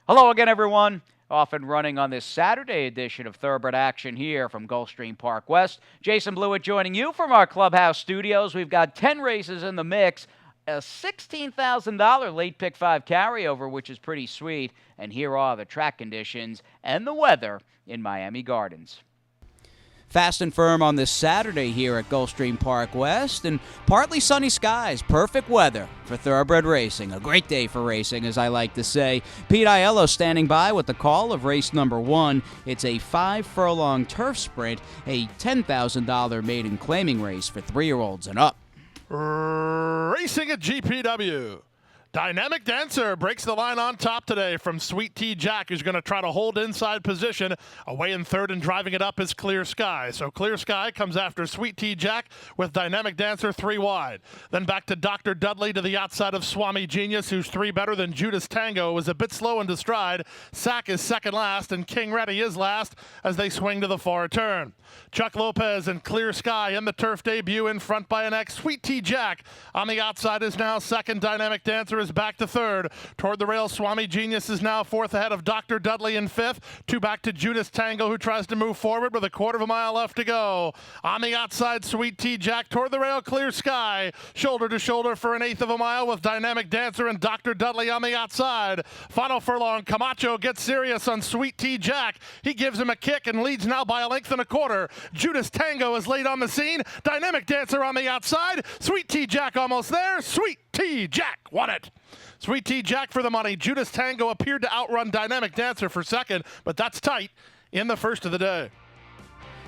Hello again, everyone. Off and running on this Saturday edition of Thoroughbred Action here from Gulfstream Park West. Jason Blewett joining you from our clubhouse studios. We've got 10 races in the mix, a $16,000 late pick 5 carryover, which is pretty sweet. And here are the track conditions and the weather in Miami Gardens. Fast and firm on this Saturday here at Gulfstream Park West, and partly sunny skies, perfect weather for thoroughbred racing. A great day for racing, as I like to say. Pete Aiello standing by with the call of race number 1. It's a 5-furlong turf sprint, a $10,000 maiden claiming race for 3-year-olds and up. Racing at GPW. Dynamic Dancer breaks the line on top today from Sweet Tea Jack, who's going to try to hold inside position. Away in third and driving it up is Clear Sky. So Clear Sky comes after Sweet Tea Jack with Dynamic Dancer 3 wide. Then back to Dr. Dudley to the outside of Swami Genius, who's 3 better than Judas Tango. Was a bit slow into stride. Sack is second last, and King Ready is last as they swing to the far turn. Chuck Lopez and Clear Sky in the turf debut in front by an X. Sweet Tea Jack on the outside is now second. Dynamic Dancer is back to third. Toward the rail, Swami Genius is now fourth ahead of Dr. Dudley in fifth. 2 back to Judas Tango, who tries to move forward with a quarter of a mile left to go. On the outside, Sweet Tea Jack. Toward the rail, Clear Sky. Shoulder to shoulder for an eighth of a mile with Dynamic Dancer and Dr. Dudley on the outside. Final furlong, Camacho gets serious on Sweet Tea Jack. He gives him a kick and leads now by a length and a quarter. Judas Tango is late on the scene. Dynamic Dancer on the outside. Sweet Tea Jack almost there. Sweet Tea Jack won it. Sweet Tea Jack for the money. Judas Tango appeared to outrun Dynamic Dancer for second, but that's tight in the first of the day.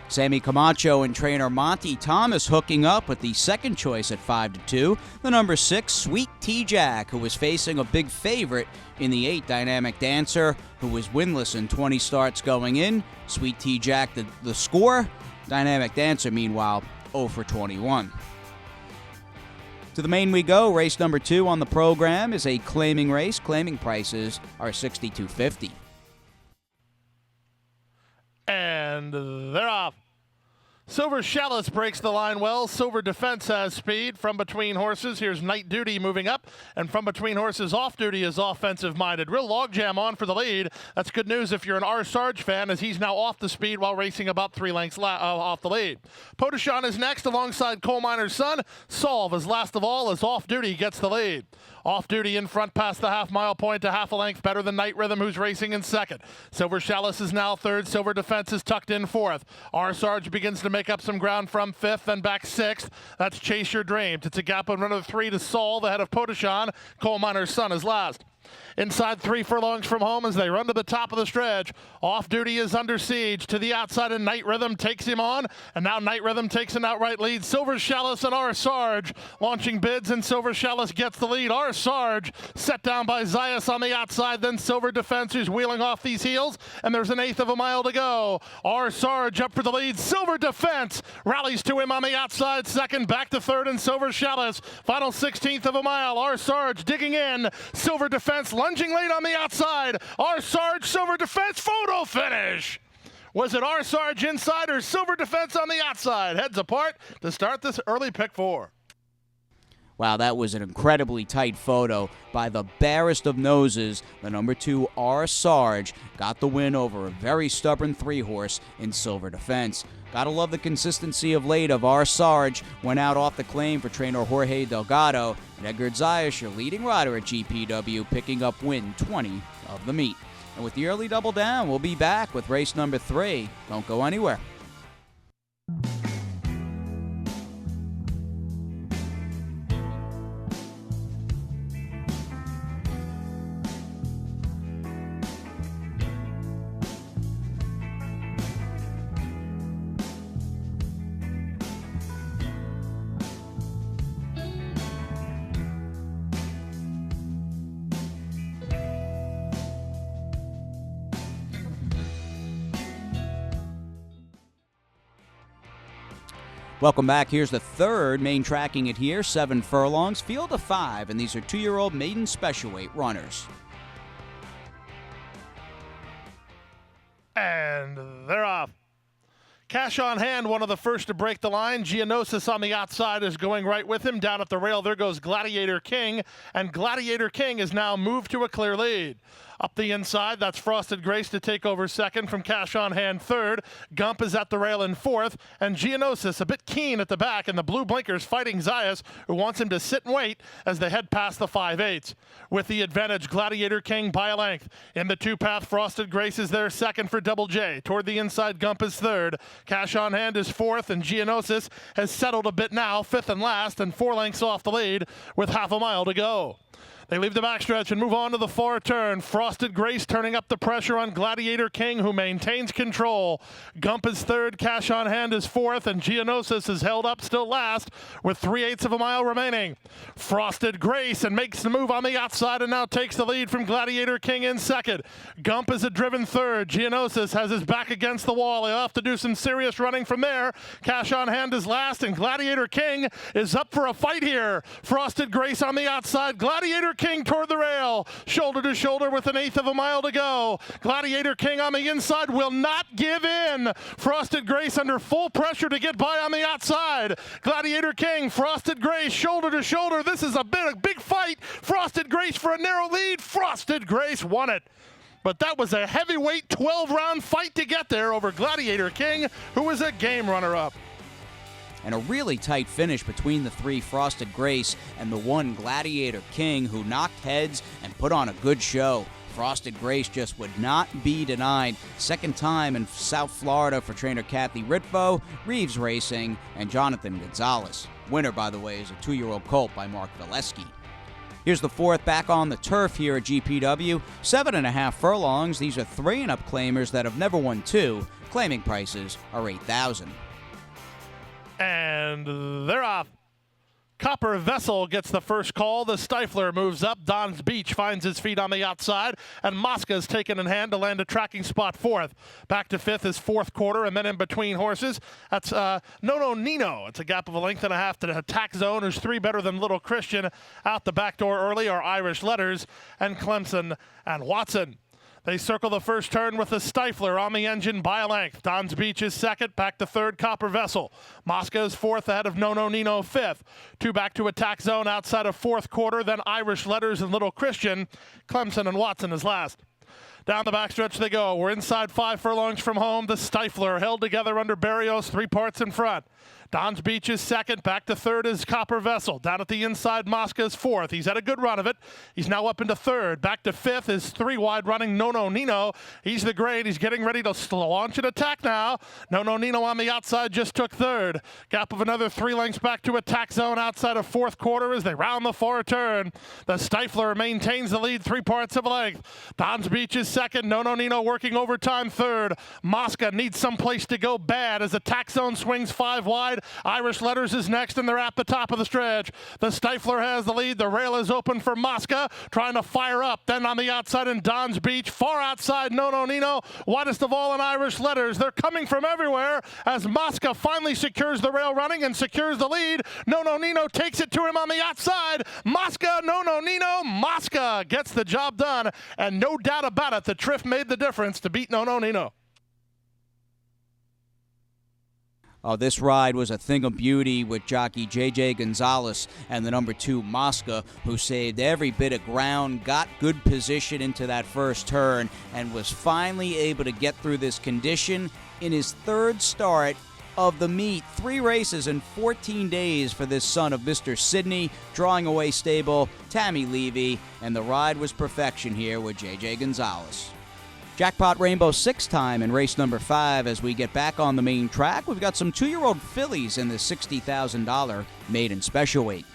Sammy Camacho and trainer Monty Thomas hooking up with the second choice at 5-2. The number 6, Sweet Tea Jack, who was facing a big favorite in the 8, Dynamic Dancer, who was winless in 20 starts going in. Sweet Tea Jack, the score. Dynamic Dancer, meanwhile, 0 for 21. To the main we go. Race number 2 on the program is a claiming race. Claiming prices are $62.50. And they're off. Silver Chalice breaks the line well. Silver Defense has speed. From between horses, here's Night Duty moving up. And from between horses, Off Duty is offensive-minded. Real logjam on for the lead. That's good news if you're an R. Sarge fan, as he's now off the speed while racing about 3 lengths off the lead. Potashon is next alongside Coal Miner's Son. Solve is last of all as Off Duty gets the lead. Off Duty in front past the half-mile point to half a length better than Night Rhythm, who's racing in second. Silver Chalice is now third. Silver Defense is tucked in fourth. R. Sarge begins to make up some ground from fifth and back sixth. That's Chase Your Dreams. It's a gap of run of 3 to Saul, the head of Potashon. Coal Miner's Son is last. Inside 3 furlongs from home as they run to the top of the stretch. Off Duty is under siege. To the outside, and Night Rhythm takes him on. And now Night Rhythm takes an outright lead. Silver Chalice and R. Sarge launching bids, and Silver Chalice gets the lead. R. Sarge set down by Zayas on the outside. Then Silver Defense, who's wheeling off these heels. And there's an eighth of a mile to go. R. Sarge up for the lead. Silver Defense rallies to him on the outside. Second, back to third, and Silver Chalice. Final 16th of a mile. R. Sarge digging in. Silver Defense lunging late on the outside. R. Sarge, Silver Defense, photo finish. Was it R. Sarge inside or Silver Defense on the outside? Heads apart to start this early pick 4. Wow, that was an incredibly tight photo by the barest of noses. The number 2, R. Sarge, got the win over a very stubborn 3-horse in Silver Defense. Gotta love the consistency of late of R. Sarge. Went out off the claim for trainer Jorge Delgado. And Edgar Zayas, your leading rider at GPW, picking up win 20 of the meet. And with the early double down, we'll be back with race number 3. Don't go anywhere. Welcome back. Here's the third main tracking it here. 7 furlongs, field of 5, and these are 2-year-old maiden special weight runners. And they're off. Cash on Hand, one of the first to break the line. Geonosis on the outside is going right with him. Down at the rail, there goes Gladiator King, and Gladiator King is now moved to a clear lead. Up the inside, that's Frosted Grace to take over second from Cash on Hand third. Gump is at the rail in fourth, and Geonosis a bit keen at the back, and the blue blinkers fighting Zayas, who wants him to sit and wait as they head past the 5/8. With the advantage, Gladiator King by a length. In the two-path, Frosted Grace is there second for Double J. Toward the inside, Gump is third. Cash on Hand is fourth, and Geonosis has settled a bit now, fifth and last, and 4 lengths off the lead with half a mile to go. They leave the backstretch and move on to the far turn. Frosted Grace turning up the pressure on Gladiator King, who maintains control. Gump is third, Cash on Hand is fourth, and Geonosis is held up still last with 3/8 of a mile remaining. Frosted Grace and makes the move on the outside and now takes the lead from Gladiator King in second. Gump is a driven third. Geonosis has his back against the wall. He'll have to do some serious running from there. Cash on Hand is last, and Gladiator King is up for a fight here. Frosted Grace on the outside. Gladiator King toward the rail, shoulder to shoulder with 1/8 of a mile to go. Gladiator King on the inside will not give in. Frosted Grace under full pressure to get by on the outside. Gladiator King, Frosted Grace, shoulder to shoulder. This is a big fight. Frosted Grace for a narrow lead. Frosted Grace won it. But that was a heavyweight 12-round fight to get there over Gladiator King, who was a game runner-up. And a really tight finish between the 3 Frosted Grace and the 1 Gladiator King, who knocked heads and put on a good show. Frosted Grace just would not be denied. Second time in South Florida for trainer Kathy Ritvo, Reeves Racing, and Jonathan Gonzalez. Winner, by the way, is a 2-year-old colt by Mark Valesky. Here's the 4th back on the turf here at GPW. 7.5 furlongs. These are 3-and-up claimers that have never won 2. Claiming prices are $8,000. And they're off. Copper Vessel gets the first call. The Stifler moves up. Don's Beach finds his feet on the outside. And Mosca is taken in hand to land a tracking spot 4th. Back to 5th is 4th quarter, and then in between horses, that's No Nino. It's a gap of a length and a half to the attack zone. There's 3 better than Little Christian. Out the back door early are Irish Letters and Clemson and Watson. They circle the first turn with the Stifler on the engine by a length. Don's Beach is second, back to third, Copper Vessel. Mosca is fourth ahead of No Nino 5th. 2 back to attack zone outside of 4th quarter, then Irish Letters and Little Christian. Clemson and Watson is last. Down the backstretch they go. We're inside 5 furlongs from home. The Stifler held together under Barrios, 3 parts in front. Don's Beach is second. Back to third is Copper Vessel. Down at the inside, Mosca is fourth. He's had a good run of it. He's now up into third. Back to fifth is 3 wide running No Nino. He's the grade. He's getting ready to launch an attack now. No Nino on the outside just took third. Gap of another 3 lengths back to attack zone outside of 4th quarter as they round the far turn. The Stifler maintains the lead 3 parts of a length. Don's Beach is second. No Nino working overtime third. Mosca needs some place to go bad as attack zone swings 5 wide. Irish Letters is next, and they're at the top of the stretch. The Stifler has the lead. The rail is open for Mosca, trying to fire up. Then on the outside in Don's Beach, far outside No Nino, widest of all in Irish Letters. They're coming from everywhere as Mosca finally secures the rail running and secures the lead. No Nino takes it to him on the outside. Mosca, No Nino, Mosca gets the job done, and no doubt about it, the Triff made the difference to beat No Nino. Oh, this ride was a thing of beauty with jockey J.J. Gonzalez and the number 2 Mosca, who saved every bit of ground, got good position into that first turn, and was finally able to get through this condition in his 3rd start of the meet. 3 races in 14 days for this son of Mr. Sydney, drawing away stable Tammy Levy, and the ride was perfection here with J.J. Gonzalez. Jackpot Rainbow 6 time in race number 5 as we get back on the main track. We've got some 2-year-old fillies in the $60,000 maiden special weight.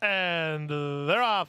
And they're off.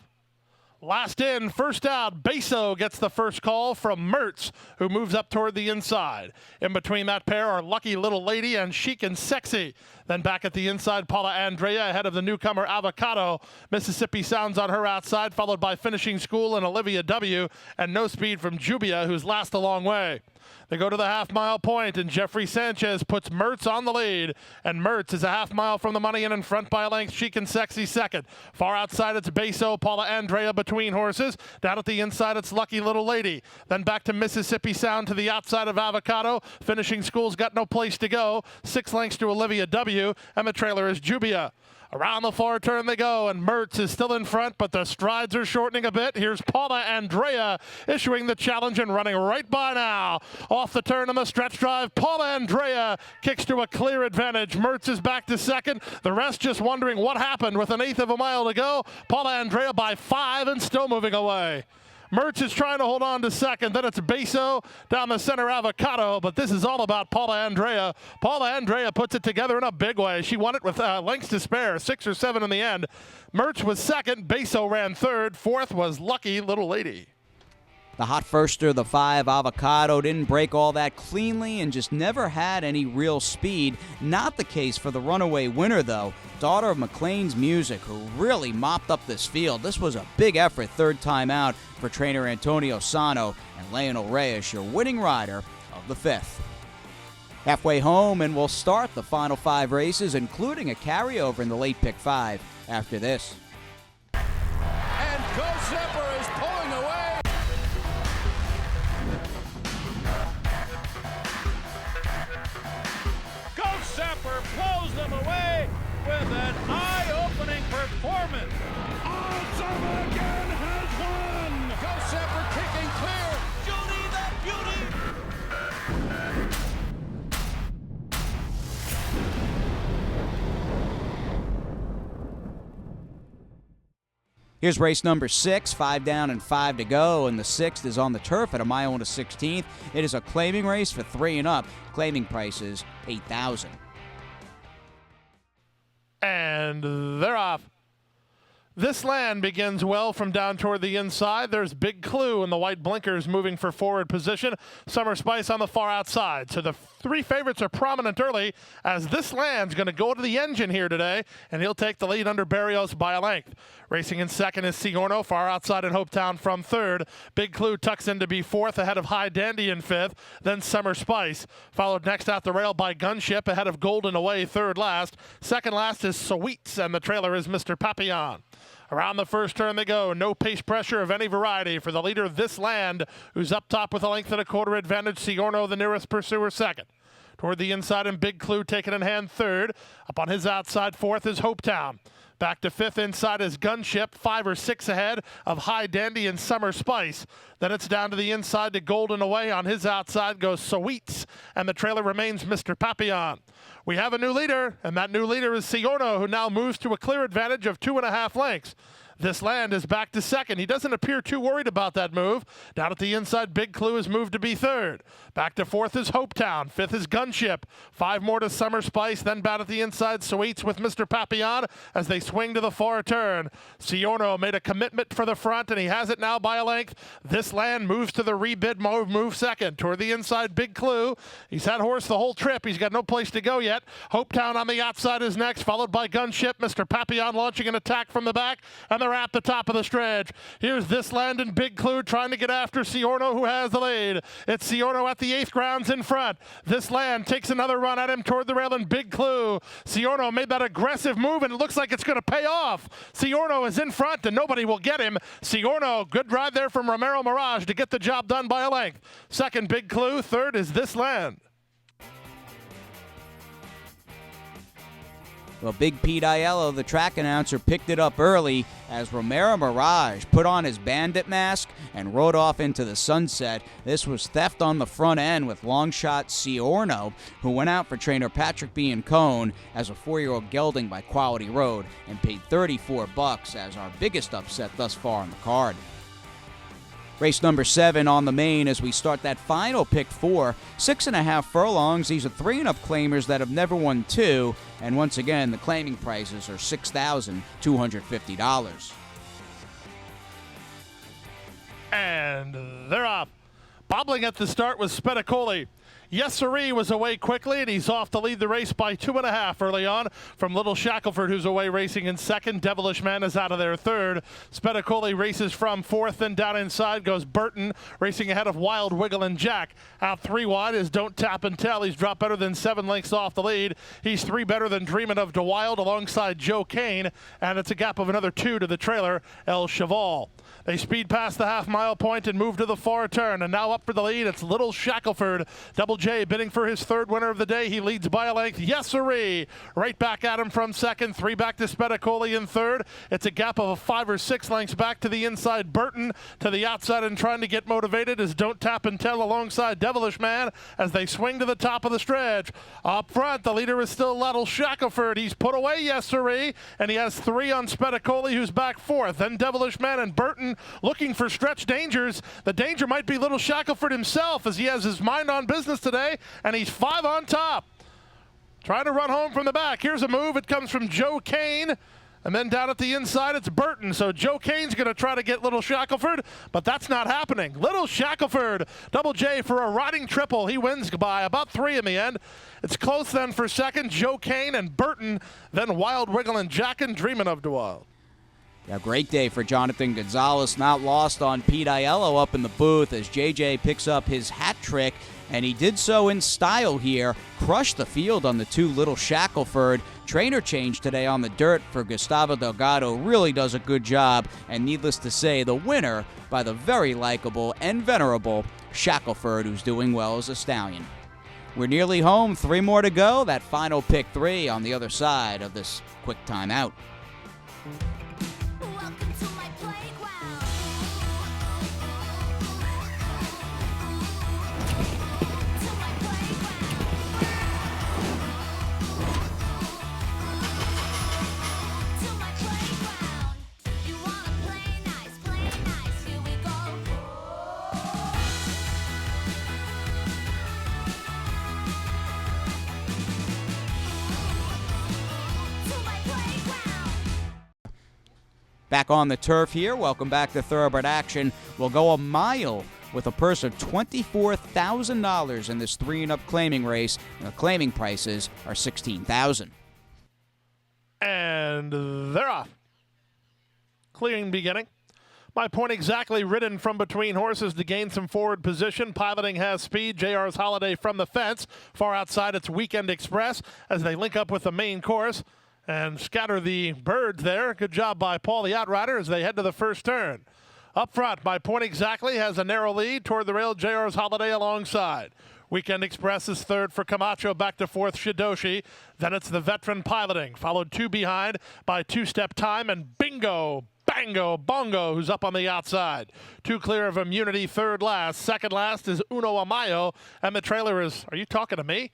Last in, first out, Beso gets the first call from Mertz, who moves up toward the inside. In between that pair are Lucky Little Lady and Chic and Sexy. Then back at the inside, Paula Andrea ahead of the newcomer Avocado. Mississippi Sounds on her outside, followed by Finishing School and Olivia W. And No Speed from Jubia, who's last a long way. They go to the half-mile point, and Jeffrey Sanchez puts Mertz on the lead. And Mertz is a half-mile from the money and in front by a length. Chic and Sexy second. Far outside, it's Beso, Paula Andrea between horses. Down at the inside, it's Lucky Little Lady. Then back to Mississippi Sound to the outside of Avocado. Finishing School's got no place to go. 6 lengths to Olivia W. And the trailer is Jubia. Around the far turn they go, and Mertz is still in front, but the strides are shortening a bit. Here's Paula Andrea issuing the challenge and running right by now. Off the turn on the stretch drive, Paula Andrea kicks to a clear advantage. Mertz is back to second. The rest just wondering what happened with 1/8 of a mile to go. Paula Andrea by 5 and still moving away. Mertz is trying to hold on to second. Then it's Beso down the center, Avocado. But this is all about Paula Andrea. Paula Andrea puts it together in a big way. She won it with lengths to spare, 6 or 7 in the end. Mertz was second. Beso ran third. Fourth was Lucky Little Lady. The hot firster, the 5, Avocado, didn't break all that cleanly and just never had any real speed. Not the case for the runaway winner, though. Daughter of McLean's Music, who really mopped up this field. This was a big effort, third time out for trainer Antonio Sano and Leonel Reyes, your winning rider of the 5th. Halfway home, and we'll start the final 5 races, including a carryover in the late pick 5 after this. And Gulfstream is pulling away. Gulfstream blows them away with an eye-opening performance. Awesome again has won. Gulfstream kicking clear. Judy the Beauty. Here's race number 6, 5 down and 5 to go, and the 6th is on the turf at a mile and a 16th. It is a claiming race for 3 and up. Claiming price is $8,000. And they're off. This land begins well from down toward the inside. There's Big Clue in the white blinkers moving for forward position. Summer Spice on the far outside. So the 3 favorites are prominent early as this land's going to go to the engine here today, and he'll take the lead under Barrios by a length. Racing in second is Siorno, far outside in Hopetown from third. Big Clue tucks in to be fourth ahead of High Dandy in fifth. Then Summer Spice, followed next out the rail by Gunship ahead of Golden Away third last. Second last is Sweets, and the trailer is Mr. Papillon. Around the first turn they go. No pace pressure of any variety for the leader of this land, who's up top with a length and a quarter advantage. Siorno, the nearest pursuer, second. Toward the inside and Big Clue taken in hand third. Up on his outside fourth is Hopetown. Back to fifth inside is Gunship, 5 or 6 ahead of High Dandy and Summer Spice. Then it's down to the inside to Golden Away. On his outside goes Sweets, and the trailer remains Mr. Papillon. We have a new leader, and that new leader is Siorno, who now moves to a clear advantage of 2.5 lengths. This land is back to second. He doesn't appear too worried about that move. Down at the inside, Big Clue has moved to be third. Back to fourth is Hopetown. Fifth is Gunship. 5 more to Summer Spice. Then back at the inside, Sweets with Mr. Papillon as they swing to the far turn. Siorno made a commitment for the front, and he has it now by a length. This land moves to the rebid move second. Toward the inside, Big Clue. He's had horse the whole trip. He's got no place to go yet. Hopetown on the outside is next, followed by Gunship. Mr. Papillon launching an attack from the back, and they're at the top of the stretch. Here's This Land and Big Clue trying to get after Siorno, who has the lead. It's Siorno at the 8th grounds in front. This Land takes another run at him toward the rail, and Big Clue. Siorno made that aggressive move, and it looks like it's going to pay off. Siorno is in front, and nobody will get him. Siorno, good ride there from Romero Mirage to get the job done by a length. Second, Big Clue. Third is This Land. Well, Big Pete Aiello, the track announcer, picked it up early as Romero Mirage put on his bandit mask and rode off into the sunset. This was theft on the front end with long shot Siorno, who went out for trainer Patrick B. and Cone as a 4-year-old gelding by Quality Road and paid $34 as our biggest upset thus far on the card. Race number 7 on the main as we start that final pick 4. 6.5 furlongs. These are 3 and up claimers that have never won 2. And once again, the claiming prices are $6,250. And they're off. Bobbling at the start was Spedicoli. Yes, Siree was away quickly, and he's off to lead the race by 2.5 early on from Little Shackleford, who's away racing in second. Devilish Man is out of there third. Spedicoli races from fourth, and down inside goes Burton, racing ahead of Wild Wiggle and Jack. Out 3 wide is Don't Tap and Tell. He's dropped better than 7 lengths off the lead. He's 3 better than Dreamin' of DeWild alongside Joe Kane, and it's a gap of another 2 to the trailer, El Cheval. They speed past the half-mile point and move to the far turn, and now up for the lead, it's Little Shackleford. Double J bidding for his 3rd winner of the day. He leads by a length. Yes, sirree. Right back at him from second. 3 back to Spedicoli in third. It's a gap of 5 or 6 lengths back to the inside. Burton to the outside and trying to get motivated is Don't Tap and Tell alongside Devilish Man as they swing to the top of the stretch. Up front, the leader is still Little Shackleford. He's put away Yes, sirree, and he has 3 on Spedicoli, who's back 4th. Then Devilish Man and Burton looking for stretch dangers. The danger might be Little Shackleford himself as he has his mind on business today, and he's 5 on top. Trying to run home from the back. Here's a move. It comes from Joe Kane. And then down at the inside, it's Burton. So Joe Kane's going to try to get Little Shackleford, but that's not happening. Little Shackleford, Double J for a riding triple. He wins by about 3 in the end. It's close then for second, Joe Kane and Burton. Then Wild Wiggle and Jack and Dreamin' of DeWild. Yeah, great day for Jonathan Gonzalez. Not lost on Pete Aiello up in the booth as JJ picks up his hat trick, and he did so in style here. Crushed the field on the 2 Little Shackleford. Trainer change today on the dirt for Gustavo Delgado. Really does a good job, and needless to say, the winner by the very likable and venerable Shackleford, who's doing well as a stallion. We're nearly home. 3 more to go. That final pick 3 on the other side of this quick timeout. Back on the turf here. Welcome back to Thoroughbred Action. We'll go a mile with a purse of $24,000 in this 3-and-up claiming race. The claiming prices are $16,000. And they're off. Clean beginning. My point exactly ridden from between horses to gain some forward position. Piloting has speed. JR's Holiday from the fence. Far outside, it's Weekend Express as they link up with the main course and scatter the birds there. Good job by Paul the Outrider as they head to the first turn. Up front, My Point Exactly has a narrow lead toward the rail. JR's Holiday alongside. Weekend Express is third for Camacho, back to fourth Shidoshi. Then it's the veteran Piloting, followed 2 behind by Two-Step Time and Bingo, Bango, Bongo, who's up on the outside. 2 clear of Immunity, third last. Second last is Uno Amayo, and the trailer is, are you talking to me?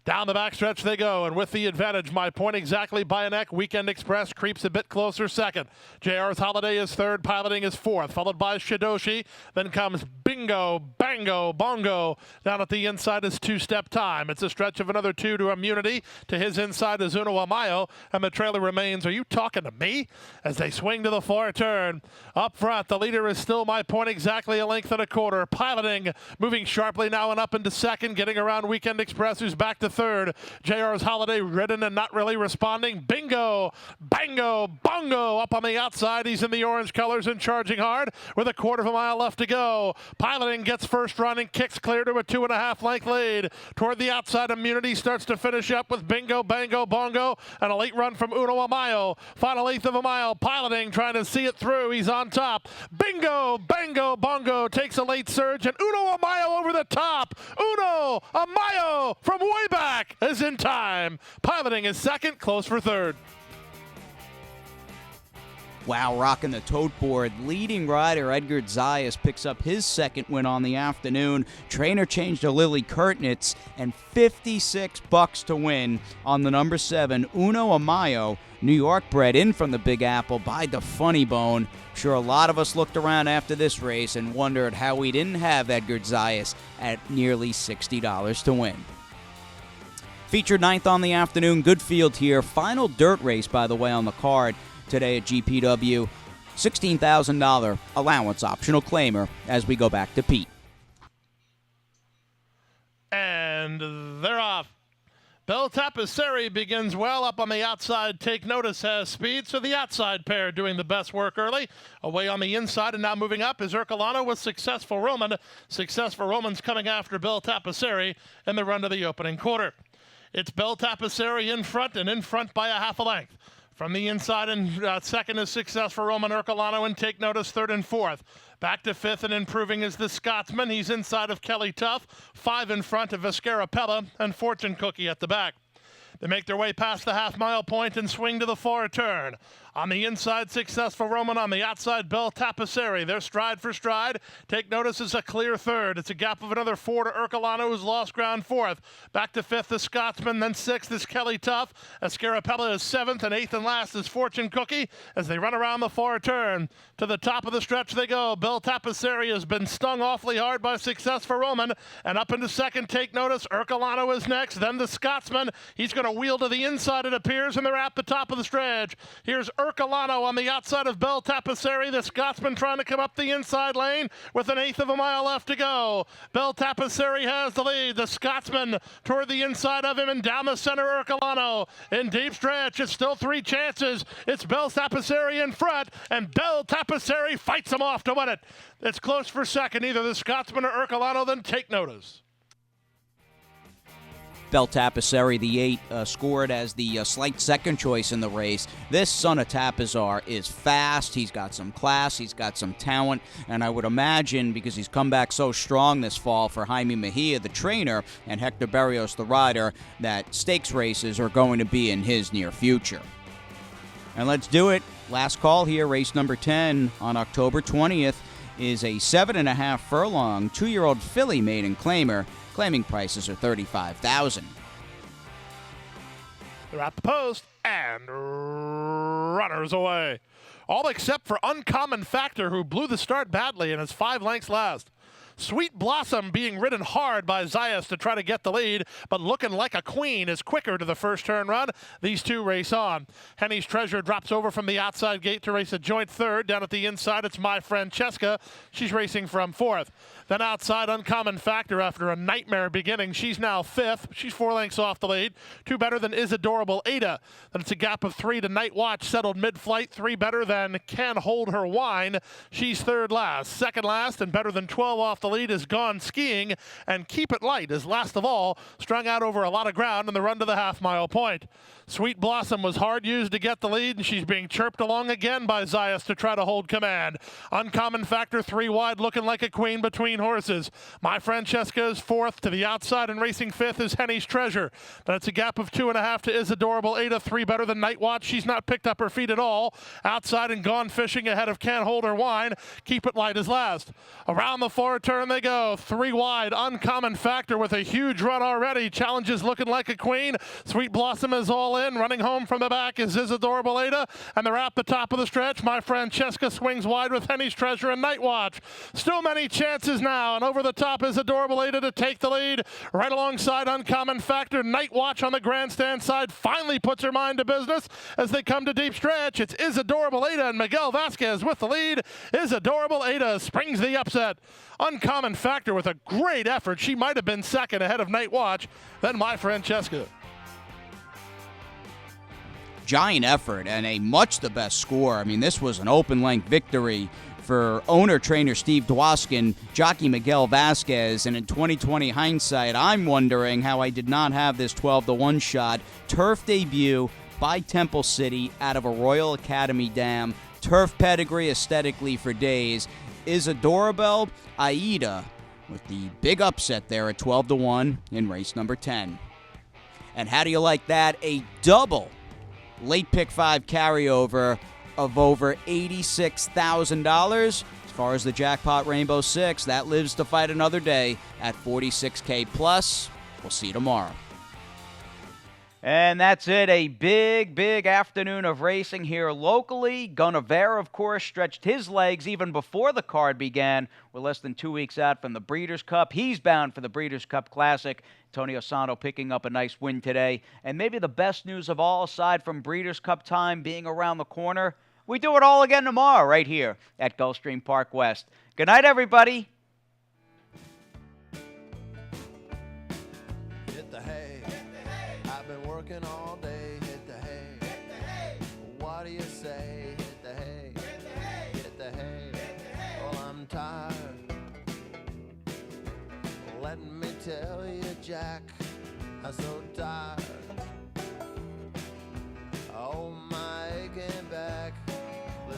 Down the backstretch they go, and with the advantage, My Point Exactly by a neck. Weekend Express creeps a bit closer second. JR's Holiday is third, Piloting is fourth, followed by Shidoshi. Then comes Bingo, Bango, Bongo. Down at the inside is Two-Step Time. It's a stretch of another 2 to Immunity. To his inside is Uno Amayo, and the trailer remains, are you talking to me? As they swing to the far turn. Up front, the leader is still My Point Exactly, a length and a quarter. Piloting, moving sharply now and up into second, getting around Weekend Express, who's back to third. JR's Holiday ridden and not really responding. Bingo, Bango, Bongo up on the outside. He's in the orange colors and charging hard with a 1/4 mile left to go. Piloting gets first run and kicks clear to a 2.5 length lead. Toward the outside, Immunity starts to finish up with Bingo, Bango, Bongo, and a late run from Uno Amayo. Final 1/8 of a mile. Piloting trying to see it through. He's on top. Bingo, Bango, Bongo takes a late surge, and Uno Amayo over the top. Uno Amayo from way back is in time. Piloting is second, close for third. Wow, rocking the tote board. Leading rider Edgar Zayas picks up his second win on the afternoon. Trainer change to Lily Kurtnitz, and $56 to win on the number 7, Uno Amayo. New York bred in from the Big Apple by the Funny Bone. Sure, a lot of us looked around after this race and wondered how we didn't have Edgar Zayas at nearly $60 to win. Featured 9th on the afternoon, good field here. Final dirt race, by the way, on the card today at GPW. $16,000 allowance optional claimer as we go back to Pete. And they're off. Bel Tapiserie begins well up on the outside. Take Notice has speed, so the outside pair doing the best work early. Away on the inside and now moving up is Ercolano with Successful Roman. Successful Roman's coming after Bel Tapiserie in the run to the opening quarter. It's Bel Tapiserie in front and in front by a half a length. From the inside and second is Successful Roman. Ercolano and Take Notice third and fourth. Back to fifth and improving is the Scotsman. He's inside of Kelly Tough. 5 in front of Viscarapella and Fortune Cookie at the back. They make their way past the half-mile point and swing to the far turn. On the inside, Successful Roman. On the outside, Bel Tapiserie. They're stride for stride. Take Notice is a clear third. It's a gap of another 4 to Ercolano, who's lost ground fourth. Back to fifth, the Scotsman. Then sixth is Kelly Tough. Viscarapella is seventh, and eighth and last is Fortune Cookie as they run around the far turn. To the top of the stretch they go. Bel Tapiserie has been stung awfully hard by Successful Roman. And up into second, Take Notice. Ercolano is next. Then the Scotsman. He's going to wheel to the inside, it appears, and they're at the top of the stretch. Here's Ercolano on the outside of Bel Tapiserie. The Scotsman trying to come up the inside lane with an eighth of a mile left to go. Bel Tapiserie has the lead. The Scotsman toward the inside of him and down the center, Ercolano. In deep stretch, it's still 3 chances. It's Bel Tapiserie in front, and Bel Tapiserie fights him off to win it. It's close for second, either the Scotsman or Ercolano, then Take Notice. Bel Tapiserie, the 8, scored as the slight second choice in the race. This son of Tapizar is fast. He's got some class. He's got some talent. And I would imagine, because he's come back so strong this fall for Jaime Mejia, the trainer, and Hector Berrios, the rider, that stakes races are going to be in his near future. And let's do it. Last call here, race number 10 on October 20th is a 7.5 furlong, 2-year-old filly maiden claimer. Claiming prices are $35,000. They're at the post and runners away. All except for Uncommon Factor, who blew the start badly and is 5 lengths last. Sweet Blossom being ridden hard by Zayas to try to get the lead, but looking like a queen is quicker to the first turn run. These two race on. Henny's Treasure drops over from the outside gate to race a joint third. Down at the inside, it's My Francesca. She's racing from fourth. Then outside, Uncommon Factor after a nightmare beginning. She's now fifth. She's 4 lengths off the lead. 2 better than Is Adorable Ada. Then it's a gap of 3 to Night Watch, settled mid-flight. 3 better than Can Hold Her Wine. She's third last. Second last and better than 12 off the lead is Gone Skiing. And Keep It Light is last of all, strung out over a lot of ground in the run to the half-mile point. Sweet Blossom was hard used to get the lead, and she's being chirped along again by Zayas to try to hold command. Uncommon Factor 3 wide, looking like a queen between horses. My Francesca is fourth. To the outside and racing fifth is Henny's Treasure. Then it's a gap of 2.5 to Is Adorable Ada. 3 better than Night Watch. She's not picked up her feet at all. Outside and Gone Fishing ahead of Can't Hold Her Wine. Keep It Light is last. Around the far turn they go. 3 wide. Uncommon Factor with a huge run already. Challenges looking like a queen. Sweet Blossom is all in. Running home from the back is Adorable Ada. And they're at the top of the stretch. My Francesca swings wide with Henny's Treasure and Night Watch. Still many chances now. And over the top is Adorable Ada to take the lead. Right alongside Uncommon Factor. Night Watch on the grandstand side finally puts her mind to business as they come to deep stretch. It's Is Adorable Ada and Miguel Vasquez with the lead. Is Adorable Ada springs the upset. Uncommon Factor with a great effort. She might have been second ahead of Night Watch. Then My Francesca. Giant effort and a much the best score. I mean, this was an open-length victory for owner-trainer Steve Dwoskin, jockey Miguel Vasquez, and in 2020 hindsight, I'm wondering how I did not have this 12-1 shot. Turf debut by Temple City out of a Royal Academy dam. Turf pedigree aesthetically for days. Is Adorable Aida with the big upset there at 12-1 in race number 10. And how do you like that? A double late pick 5 carryover of over $86,000. As far as the jackpot Rainbow 6, that lives to fight another day at $46K plus. We'll see you tomorrow. And that's it. A big, big afternoon of racing here locally. Gunnevere, of course, stretched his legs even before the card began. We're less than 2 weeks out from the Breeders' Cup. He's bound for the Breeders' Cup Classic. Antonio Sano picking up a nice win today. And maybe the best news of all, aside from Breeders' Cup time being around the corner, we do it all again tomorrow right here at Gulfstream Park West. Good night, everybody. working all day, hit the hay. Hit the hay. What do you say? Hit the hay. Hit the hay. Hit the hay. Hit the hay. Well, I'm tired. Let me tell you, Jack, I'm so tired.